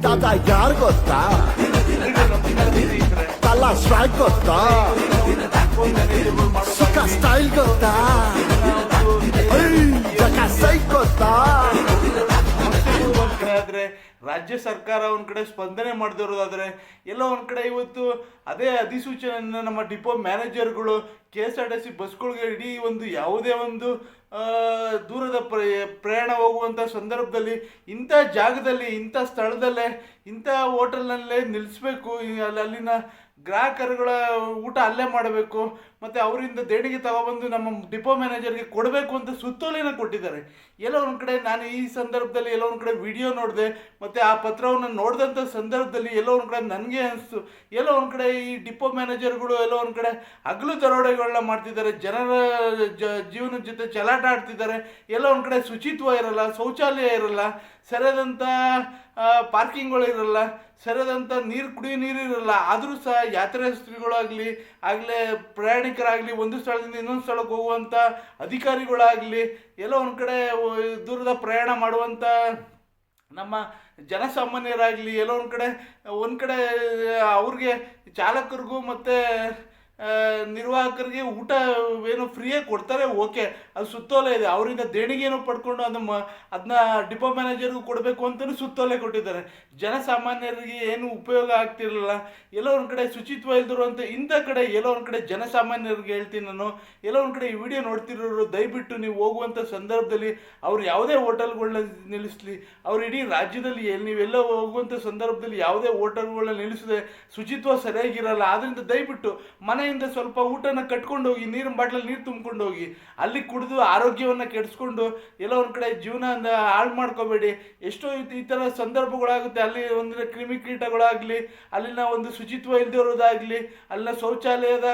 ತಾತ ಯಾರು ಗೊತ್ತಾ ತಲ ಸ್ಟ್ರೈಕ್ ಗೊತ್ತಾ ಸುಖ ಸ್ಟೈಲ್ ಗೊತ್ತಾ ಸೈಕ್ ಗೊತ್ತಾ ಆದ್ರೆ ರಾಜ್ಯ ಸರ್ಕಾರ ಒಂದ್ ಕಡೆ ಸ್ಪಂದನೆ ಮಾಡದಿರೋದಾದ್ರೆ ಎಲ್ಲೋ ಒಂದ್ ಕಡೆ ಇವತ್ತು ಅದೇ ಅಧಿಸೂಚನೆಯನ್ನ ನಮ್ಮ ಡಿಪೋ ಮ್ಯಾನೇಜರ್ಗಳು KSRTC ಬಸ್ಗಳಿಗೆ ಇಡೀ ಒಂದು ಯಾವುದೇ ಒಂದು ದೂರದ ಪ್ರಯಾಣ ಹೋಗುವಂಥ ಸಂದರ್ಭದಲ್ಲಿ ಇಂಥ ಜಾಗದಲ್ಲಿ ಇಂಥ ಸ್ಥಳದಲ್ಲೇ ಇಂಥ ಹೋಟೆಲ್ನಲ್ಲೇ ನಿಲ್ಲಿಸ್ಬೇಕು, ಅಲ್ಲಿನ ಗ್ರಾಹಕರುಗಳ ಊಟ ಅಲ್ಲೇ ಮಾಡಬೇಕು ಮತ್ತು ಅವರಿಂದ ದೇಣಿಗೆ ತಗೊಬಂದು ನಮ್ಮ ಡಿಪೋ ಮ್ಯಾನೇಜರ್ಗೆ ಕೊಡಬೇಕು ಅಂತ ಸುತ್ತೋಲೆನ ಕೊಟ್ಟಿದ್ದಾರೆ. ಎಲ್ಲೋ ಒಂದು ಕಡೆ ನಾನು ಈ ಸಂದರ್ಭದಲ್ಲಿ ಎಲ್ಲೋ ಒಂದು ಕಡೆ ವಿಡಿಯೋ ನೋಡಿದೆ ಮತ್ತು ಆ ಪತ್ರವನ್ನು ನೋಡಿದಂಥ ಸಂದರ್ಭದಲ್ಲಿ ಎಲ್ಲೋ ಒಂದು ಕಡೆ ನನಗೆ ಅನಿಸ್ತು, ಎಲ್ಲೋ ಒಂದು ಕಡೆ ಈ ಡಿಪೋ ಮ್ಯಾನೇಜರ್ಗಳು ಎಲ್ಲೋ ಒಂದು ಕಡೆ ಹಗಲು ದರೋಡೆಗಳನ್ನ ಮಾಡ್ತಿದ್ದಾರೆ, ಜನರ ಜೀವನದ ಜೊತೆ ಚೆಲ್ಲಾಟ ಆಡ್ತಿದ್ದಾರೆ. ಎಲ್ಲೋ ಒಂದು ಕಡೆ ಶುಚಿತ್ವ ಇರಲ್ಲ, ಶೌಚಾಲಯ ಇರಲ್ಲ, ಸರಿಯಾದಂಥ ಪಾರ್ಕಿಂಗ್ಗಳು ಇರಲ್ಲ, ಸರಿಯಾದಂಥ ಕುಡಿಯೋ ನೀರು ಇರಲ್ಲ. ಆದರೂ ಸಹ ಯಾತ್ರಾರ್ಥಿಗಳಾಗಲಿ ಆಗಲೇ ಪ್ರಯಾಣಿಕರಾಗಲಿ ಒಂದು ಸ್ಥಳದಿಂದ ಇನ್ನೊಂದು ಸ್ಥಳಕ್ಕೆ ಹೋಗುವಂಥ ಅಧಿಕಾರಿಗಳಾಗಲಿ ಎಲ್ಲೋ ಒಂದು ಕಡೆ ದೂರದ ಪ್ರಯಾಣ ಮಾಡುವಂಥ ನಮ್ಮ ಜನಸಾಮಾನ್ಯರಾಗಲಿ ಎಲ್ಲೋ ಒಂದು ಕಡೆ ಅವ್ರಿಗೆ ಚಾಲಕರಿಗೂ ಮತ್ತು ನಿರ್ವಾಹಕರಿಗೆ ಊಟ ಏನು ಫ್ರೀಯಾಗಿ ಕೊಡ್ತಾರೆ, ಓಕೆ, ಅದು ಸುತ್ತೋಲೆ ಇದೆ. ಅವರಿಂದ ದೇಣಿಗೆನೂ ಪಡ್ಕೊಂಡು ಅದನ್ನ ಡಿಪೋ ಮ್ಯಾನೇಜರ್ಗೂ ಕೊಡಬೇಕು ಅಂತಲೂ ಸುತ್ತೋಲೆ ಕೊಟ್ಟಿದ್ದಾರೆ. ಜನಸಾಮಾನ್ಯರಿಗೆ ಏನು ಉಪಯೋಗ ಆಗ್ತಿರಲಿಲ್ಲ. ಎಲ್ಲೋ ಒಂದು ಕಡೆ ಶುಚಿತ್ವ ಇಲ್ದಿರುವಂಥ ಇಂಥ ಕಡೆ ಎಲ್ಲೋ ಒಂದು ಕಡೆ ಜನಸಾಮಾನ್ಯರಿಗೆ ಹೇಳ್ತೀನಿ ನಾನು, ಎಲ್ಲೋ ಒಂದು ಕಡೆ ಈ ವಿಡಿಯೋ ನೋಡ್ತಿರೋರು ದಯವಿಟ್ಟು ನೀವು ಹೋಗುವಂಥ ಸಂದರ್ಭದಲ್ಲಿ ಅವ್ರು ಯಾವುದೇ ಹೋಟೆಲ್ಗಳನ್ನ ನಿಲ್ಲಿಸಲಿ, ಅವ್ರು ಇಡೀ ರಾಜ್ಯದಲ್ಲಿ ನೀವೆಲ್ಲ ಹೋಗುವಂಥ ಸಂದರ್ಭದಲ್ಲಿ ಯಾವುದೇ ಹೋಟೆಲ್ಗಳನ್ನ ನಿಲ್ಲಿಸದೆ ಶುಚಿತ್ವ ಸರಿಯಾಗಿರಲ್ಲ. ಆದ್ದರಿಂದ ದಯವಿಟ್ಟು ಮನೆಯಿಂದ ಸ್ವಲ್ಪ ಊಟನ ಕಟ್ಕೊಂಡು ಹೋಗಿ, ನೀರಿನ ಬಾಟ್ಲಲ್ಲಿ ನೀರು ತುಂಬ್ಕೊಂಡು ಹೋಗಿ, ಅಲ್ಲಿ ಕುಡಿದು ಆರೋಗ್ಯವನ್ನು ಕೆಡಿಸ್ಕೊಂಡು ಎಲ್ಲೋ ಒಂದು ಕಡೆ ಜೀವನ ಹಾಳು ಮಾಡ್ಕೋಬೇಡಿ. ಎಷ್ಟೋ ಈ ಥರ ಸಂದರ್ಭಗಳಾಗುತ್ತೆ. ಅಲ್ಲಿ ಒಂದು ಕ್ರಿಮಿಕೀಟಗಳಾಗಲಿ, ಅಲ್ಲಿನ ಒಂದು ಶುಚಿತ್ವ ಇಲ್ದಿರೋದಾಗಲಿ, ಅಲ್ಲಿನ ಶೌಚಾಲಯದ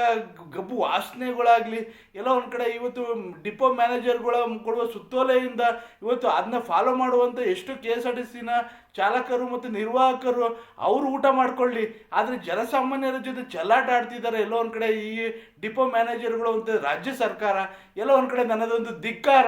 ಗಬ್ಬು ವಾಸನೆಗಳಾಗಲಿ ಎಲ್ಲೋ ಒಂದು ಕಡೆ ಇವತ್ತು ಡಿಪೋ ಮ್ಯಾನೇಜರ್ಗಳ ಕೊಡುವ ಸುತ್ತೋಲೆಯಿಂದ ಇವತ್ತು ಅದನ್ನ ಫಾಲೋ ಮಾಡುವಂಥ ಎಷ್ಟು KSRTCನ ಚಾಲಕರು ಮತ್ತು ನಿರ್ವಾಹಕರು ಅವರು ಊಟ ಮಾಡ್ಕೊಳ್ಳಿ, ಆದರೆ ಜನಸಾಮಾನ್ಯರ ಜೊತೆ ಚೆಲ್ಲಾಟ ಆಡ್ತಿದ್ದಾರೆ ಎಲ್ಲೋ ಒಂದು ಕಡೆ ಈ ಡಿಪೋ ಮ್ಯಾನೇಜರ್ಗಳು ಅಂತ ರಾಜ್ಯ ಸರ್ಕಾರ. ಎಲ್ಲೋ ಒಂದು ಕಡೆ ನನ್ನದೊಂದು ಧಿಕ್ಕಾರ.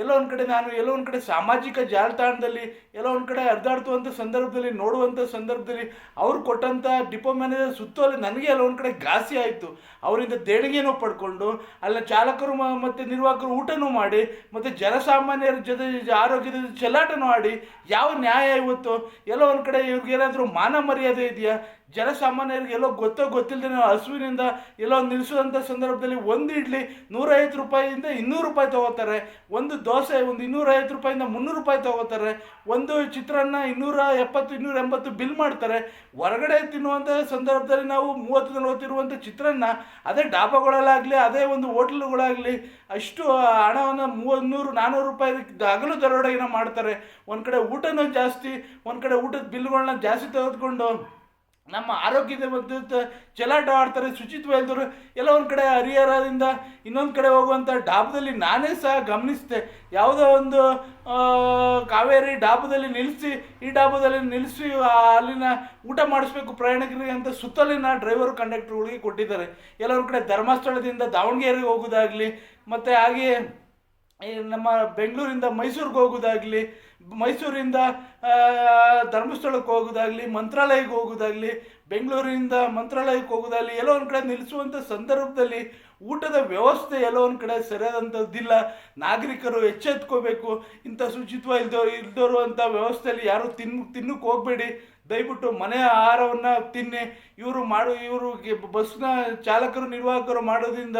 ಎಲ್ಲೋ ಒಂದು ಕಡೆ ನಾನು ಎಲ್ಲೋ ಒಂದು ಕಡೆ ಸಾಮಾಜಿಕ ಜಾಲತಾಣದಲ್ಲಿ ಎಲ್ಲೋ ಒಂದು ಕಡೆ ಹರಿದಾಡ್ತುವಂಥ ಸಂದರ್ಭದಲ್ಲಿ ನೋಡುವಂಥ ಸಂದರ್ಭದಲ್ಲಿ ಅವ್ರು ಕೊಟ್ಟಂಥ ಡಿಪೋ ಮ್ಯಾನೇಜರ್ ಸುತ್ತೋಲೆ ನನಗೆ ಎಲ್ಲೋ ಒಂದು ಕಡೆ ಘಾಸಿ ಆಯಿತು. ಅವರಿಂದ ದೇಣಿಗೆನೂ ಪಡ್ಕೊಂಡು ಅಲ್ಲ ಚಾಲಕರು ಮತ್ತು ನಿರ್ವಾಹಕರು ಊಟನೂ ಮಾಡಿ ಮತ್ತು ಜನಸಾಮಾನ್ಯರ ಜೊತೆ ಆರೋಗ್ಯದ ಚೆಲ್ಲಾಟನೂ ಆಡಿ ಯಾವ ನ್ಯಾಯ ಇವತ್ತು? ಎಲ್ಲೋ ಒಂದು ಕಡೆ ಇವ್ರಿಗೇನಾದರೂ ಮಾನ ಮರ್ಯಾದೆ ಇದೆಯಾ? ಜನಸಾಮಾನ್ಯರಿಗೆ ಎಲ್ಲೋ ಗೊತ್ತಿಲ್ಲದೆ ಹಸುವಿನಿಂದ ಎಲ್ಲೋ ನಿಲ್ಲಿಸುವಂಥ ಸಂದರ್ಭದಲ್ಲಿ ಒಂದು ಇಡ್ಲಿ 150 ರೂಪಾಯಿಯಿಂದ 200 ರೂಪಾಯಿ ತೊಗೋತಾರೆ, ಒಂದು ದೋಸೆ ಒಂದು 250 ರೂಪಾಯಿಂದ 300 ರೂಪಾಯಿ ತೊಗೋತಾರೆ, ಒಂದು ಚಿತ್ರಾನ್ನ 270 280 ಬಿಲ್ ಮಾಡ್ತಾರೆ. ಹೊರಗಡೆ ತಿನ್ನುವಂಥ ಸಂದರ್ಭದಲ್ಲಿ ನಾವು 30-40 ಇರುವಂಥ ಚಿತ್ರಾನ್ನ ಅದೇ ಡಾಬಾಗಳಲ್ಲಾಗಲಿ ಅದೇ ಒಂದು ಹೋಟ್ಲುಗಳಾಗಲಿ ಅಷ್ಟು ಹಣವನ್ನು 300-400 ರೂಪಾಯಿ ಹಗಲು ದರೋಡೆಯನ್ನು ಮಾಡ್ತಾರೆ. ಒಂದು ಕಡೆ ಊಟನೂ ಜಾಸ್ತಿ, ಒಂದು ಕಡೆ ಊಟದ ಬಿಲ್ಗಳನ್ನ ಜಾಸ್ತಿ ತೆಗೆದುಕೊಂಡು ನಮ್ಮ ಆರೋಗ್ಯದ ಬಗ್ಗೆ ಚೆಲ್ಲಾಟ ಆಡ್ತಾರೆ. ಶುಚಿತ್ವ ಇಲ್ದರು ಎಲ್ಲ ಒಂದು ಕಡೆ ಹರಿಹರದಿಂದ ಇನ್ನೊಂದು ಕಡೆ ಹೋಗುವಂಥ ಡಾಬದಲ್ಲಿ ನಾನೇ ಸಹ ಗಮನಿಸಿದೆ, ಯಾವುದೋ ಒಂದು ಕಾವೇರಿ ಡಾಬದಲ್ಲಿ ನಿಲ್ಲಿಸಿ ಈ ಡಾಬದಲ್ಲಿ ನಿಲ್ಲಿಸಿ ಅಲ್ಲಿನ ಊಟ ಮಾಡಿಸ್ಬೇಕು ಪ್ರಯಾಣಿಕರಿಗೆ ಅಂತ ಸುತ್ತಲಿನ ಡ್ರೈವರು ಕಂಡಕ್ಟರ್ಗಳಿಗೆ ಕೊಟ್ಟಿದ್ದಾರೆ. ಎಲ್ಲ ಒಂದು ಕಡೆ ಧರ್ಮಸ್ಥಳದಿಂದ ದಾವಣಗೆರೆಗೆ ಹೋಗೋದಾಗಲಿ ಮತ್ತು ಹಾಗೆಯೇ ನಮ್ಮ ಬೆಂಗಳೂರಿಂದ ಮೈಸೂರಿಗೆ ಹೋಗೋದಾಗಲಿ, ಮೈಸೂರಿಂದ ಧರ್ಮಸ್ಥಳಕ್ಕೆ ಹೋಗೋದಾಗಲಿ, ಮಂತ್ರಾಲಯಕ್ಕೆ ಹೋಗೋದಾಗಲಿ, ಬೆಂಗಳೂರಿಂದ ಮಂತ್ರಾಲಯಕ್ಕೆ ಹೋಗೋದಾಗಲಿ ಎಲ್ಲೋ ಒಂದು ಕಡೆ ನಿಲ್ಲಿಸುವಂಥ ಸಂದರ್ಭದಲ್ಲಿ ಊಟದ ವ್ಯವಸ್ಥೆ ಎಲ್ಲೋ ಒಂದು ಕಡೆ ಸರಿಯಾದಂಥದ್ದಿಲ್ಲ. ನಾಗರಿಕರು ಎಚ್ಚೆತ್ಕೋಬೇಕು. ಇಂಥ ಶುಚಿತ್ವ ಇಲ್ದೋರು ಅಂಥ ವ್ಯವಸ್ಥೆಯಲ್ಲಿ ಯಾರು ತಿನ್ನಕ್ಕೆ ಹೋಗಬೇಡಿ. ದಯವಿಟ್ಟು ಮನೆ ಆಹಾರವನ್ನು ತಿನ್ನಿ. ಇವರು ಬಸ್ನ ಚಾಲಕರು ನಿರ್ವಾಹಕರು ಮಾಡೋದ್ರಿಂದ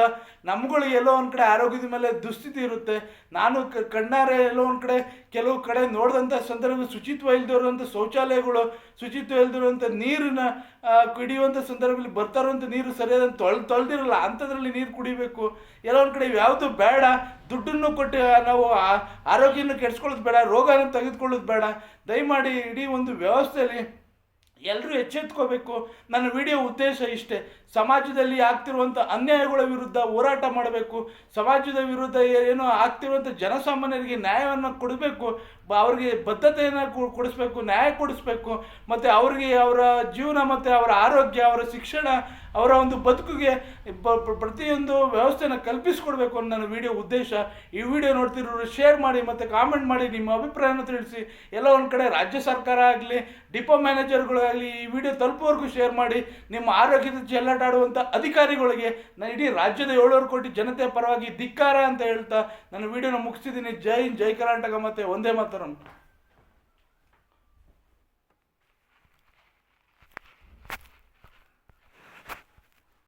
ನಮ್ಗಳಿಗೆ ಎಲ್ಲೋ ಒಂದು ಕಡೆ ಆರೋಗ್ಯದ ಮೇಲೆ ದುಸ್ಥಿತಿ ಇರುತ್ತೆ. ನಾನು ಕಣ್ಣಾರೆ ಎಲ್ಲೋ ಒಂದು ಕಡೆ ಕೆಲವು ಕಡೆ ನೋಡಿದಂಥ ಸಂದರ್ಭ ಶುಚಿತ್ವ ಇಲ್ದಿರುವಂಥ ಶೌಚಾಲಯಗಳು, ಶುಚಿತ್ವ ಇಲ್ದಿರುವಂಥ ನೀರನ್ನ ಕುಡಿಯುವಂಥ ಸಂದರ್ಭದಲ್ಲಿ ಬರ್ತಾ ಇರುವಂಥ ನೀರು ಸರಿಯಾದಂಥ ತೊಳೆದಿರಲ್ಲ, ಅಂಥದ್ರಲ್ಲಿ ನೀರು ಕುಡಿಬೇಕು. ಎಲ್ಲೋ ಒಂದು ಕಡೆ ಯಾವುದು ಬೇಡ, ದುಡ್ಡನ್ನು ಕೊಟ್ಟು ನಾವು ಆರೋಗ್ಯನ ಕೆಡಿಸ್ಕೊಳ್ಳೋದು ಬೇಡ, ರೋಗನ ತೆಗೆದುಕೊಳ್ಳೋದು ಬೇಡ. ದಯಮಾಡಿ ಇಡೀ ಒಂದು ವ್ಯವಸ್ಥೆಯಲ್ಲಿ ಎಲ್ಲರೂ ಎಚ್ಚೆತ್ಕೋಬೇಕು. ನನ್ನ ವಿಡಿಯೋ ಉದ್ದೇಶ ಇಷ್ಟೇ, ಸಮಾಜದಲ್ಲಿ ಆಗ್ತಿರುವಂಥ ಅನ್ಯಾಯಗಳ ವಿರುದ್ಧ ಹೋರಾಟ ಮಾಡಬೇಕು. ಸಮಾಜದ ವಿರುದ್ಧ ಏನೋ ಆಗ್ತಿರುವಂಥ ಜನಸಾಮಾನ್ಯರಿಗೆ ನ್ಯಾಯವನ್ನು ಕೊಡಬೇಕು. ಅವ್ರಿಗೆ ಬದ್ಧತೆಯನ್ನು ಕೊಡಿಸ್ಬೇಕು, ನ್ಯಾಯ ಕೊಡಿಸ್ಬೇಕು, ಮತ್ತು ಅವ್ರಿಗೆ ಅವರ ಜೀವನ ಮತ್ತು ಅವರ ಆರೋಗ್ಯ, ಅವರ ಶಿಕ್ಷಣ, ಅವರ ಒಂದು ಬದುಕಿಗೆ ಪ್ರತಿಯೊಂದು ವ್ಯವಸ್ಥೆನ ಕಲ್ಪಿಸ್ಕೊಡ್ಬೇಕು ಅನ್ನೋ ನನ್ನ ವಿಡಿಯೋ ಉದ್ದೇಶ. ಈ ವಿಡಿಯೋ ನೋಡ್ತಿರೋರು ಶೇರ್ ಮಾಡಿ ಮತ್ತು ಕಾಮೆಂಟ್ ಮಾಡಿ ನಿಮ್ಮ ಅಭಿಪ್ರಾಯನ ತಿಳಿಸಿ. ಎಲ್ಲ ಒಂದು ಕಡೆ ರಾಜ್ಯ ಸರ್ಕಾರ ಆಗಲಿ, ಡಿಪೋ ಮ್ಯಾನೇಜರ್ಗಳಾಗಲಿ ಈ ವಿಡಿಯೋ ತಲುಪುವವರೆಗೂ ಶೇರ್ ಮಾಡಿ. ನಿಮ್ಮ ಆರೋಗ್ಯದ ಚೆಲ್ಲಾಟಾಡುವಂಥ ಅಧಿಕಾರಿಗಳಿಗೆ ನಾನು ಇಡೀ ರಾಜ್ಯದ 700 ಕೋಟಿ ಜನತೆ ಪರವಾಗಿ ಧಿಕ್ಕಾರ ಅಂತ ಹೇಳ್ತಾ ನನ್ನ ವಿಡಿಯೋನ ಮುಗಿಸ್ತಿದ್ದೀನಿ. ಜೈ ಹಿಂದ್, ಜೈ ಕರ್ನಾಟಕ, ಮತ್ತು ವಂದೇ ಮಾತರಂ.